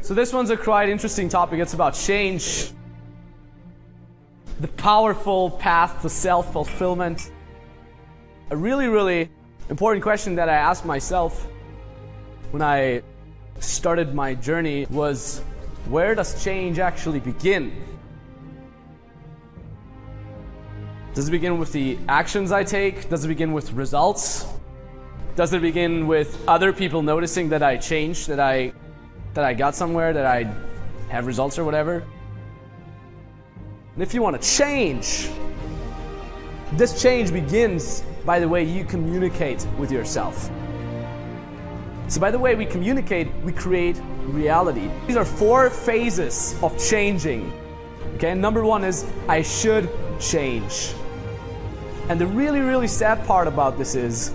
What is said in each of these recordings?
So this one's a quite interesting topic. It's about change. The powerful path to self-fulfillment. A really, really important question that I asked myself when I started my journey was, where does change actually begin? Does it begin with the actions I take? Does it begin with results? Does it begin with other people noticing that I changed, that I got somewhere, that I have results or whatever? And if you want to change, this change begins by the way you communicate with yourself. So by the way we communicate, we create reality. These are 4 phases of changing. Okay, number 1 is I should change. And the really, really sad part about this is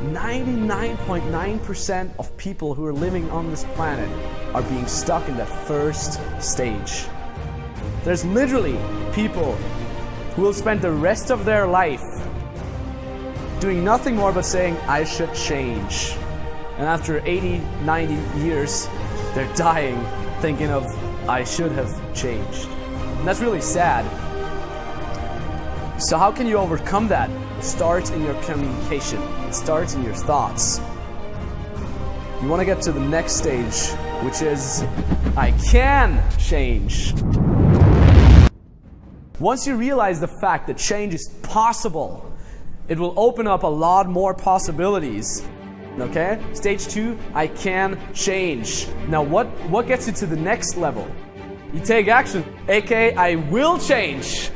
99.9% of people who are living on this planet are being stuck in that first stage. There's literally people who will spend the rest of their life doing nothing more but saying, I should change. And after 80, 90 years, they're dying thinking of, I should have changed. And that's really sad. So how can you overcome that? It starts in your communication. It starts in your thoughts. You want to get to the next stage, which is, I can change. Once you realize the fact that change is possible, it will open up a lot more possibilities. Okay? Stage 2, I can change. Now what gets you to the next level? You take action, aka I will change.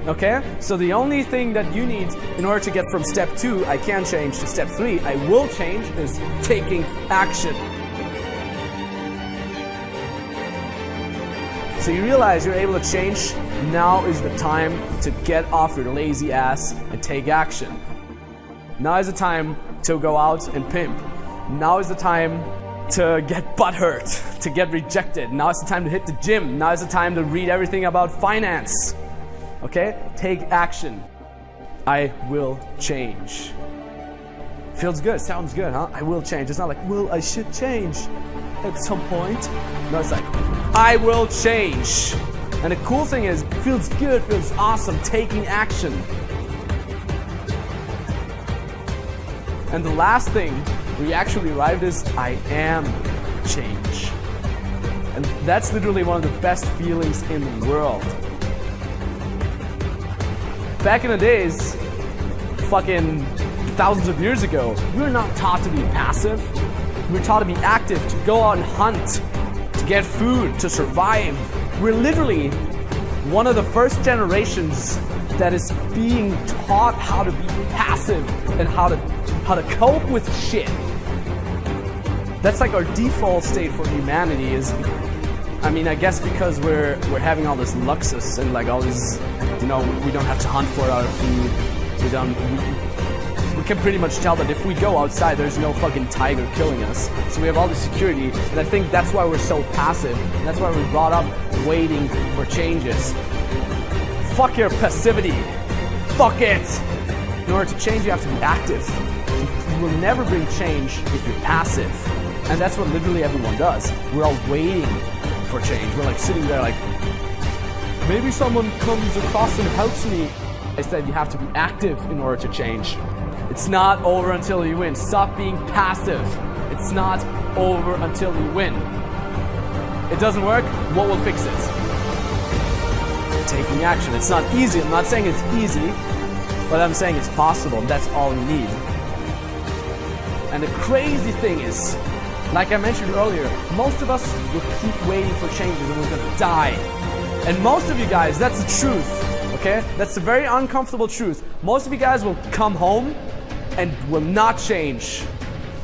Okay? So the only thing that you need in order to get from step 2, I can change, to step 3, I will change, is taking action. So you realize you're able to change. Now is the time to get off your lazy ass and take action. Now is the time to go out and pimp. Now is the time to get butthurt, to get rejected. Now is the time to hit the gym. Now is the time to read everything about finance. Okay? Take action. I will change. Feels good, sounds good, huh? I will change. It's not like, well, I should change at some point. No, it's like, I will change. And the cool thing is, it feels good, feels awesome, taking action. And the last thing we actually arrived is, I am change. And that's literally one of the best feelings in the world. Back in the days, fucking thousands of years ago, we were not taught to be passive. We were taught to be active, to go out and hunt, to get food, to survive. We're literally one of the first generations that is being taught how to be passive and how to cope with shit. That's like our default state for humanity is, I mean, I guess because we're having all this luxus and like all these, you know, we don't have to hunt for our food. We can pretty much tell that if we go outside, there's no fucking tiger killing us. So we have all this security, and I think that's why we're so passive. And that's why we're brought up waiting for changes. Fuck your passivity. Fuck it. In order to change, you have to be active. You will never bring change if you're passive. And that's what literally everyone does. We're all waiting for change. We're like sitting there like, maybe someone comes across and helps me. I said you have to be active in order to change. It's not over until you win. Stop being passive. It's not over until you win. It doesn't work, what will fix it? Taking action. It's not easy. I'm not saying it's easy, but I'm saying it's possible. That's all you need. And the crazy thing is, like I mentioned earlier, most of us will keep waiting for changes and we're gonna die. And most of you guys, that's the truth. Okay? That's the very uncomfortable truth. Most of you guys will come home and will not change.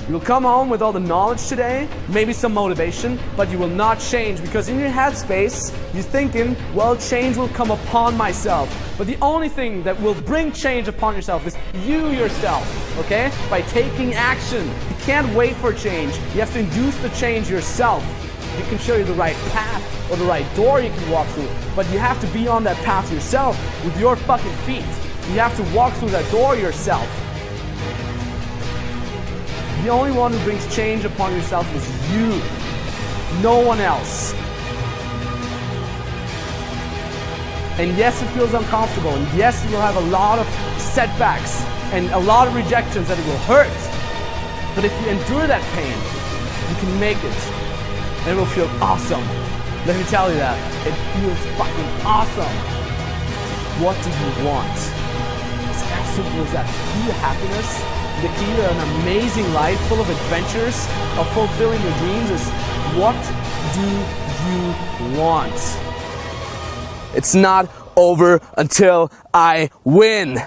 You'll come home with all the knowledge today, maybe some motivation, but you will not change because in your headspace, you're thinking, well, change will come upon myself. But the only thing that will bring change upon yourself is you yourself, okay? By taking action. You can't wait for change. You have to induce the change yourself. You can show you the right path or the right door you can walk through, but you have to be on that path yourself with your fucking feet. You have to walk through that door yourself. The only one who brings change upon yourself is you. no one else. And yes, it feels uncomfortable, and yes, you'll have a lot of setbacks and a lot of rejections that it will hurt. But if you endure that pain, you can make it, and it will feel awesome. Let me tell you that. It feels fucking awesome. What do you want? It's as simple as that. Do you happiness? The key to an amazing life full of adventures, of fulfilling your dreams is, what do you want? It's not over until I win.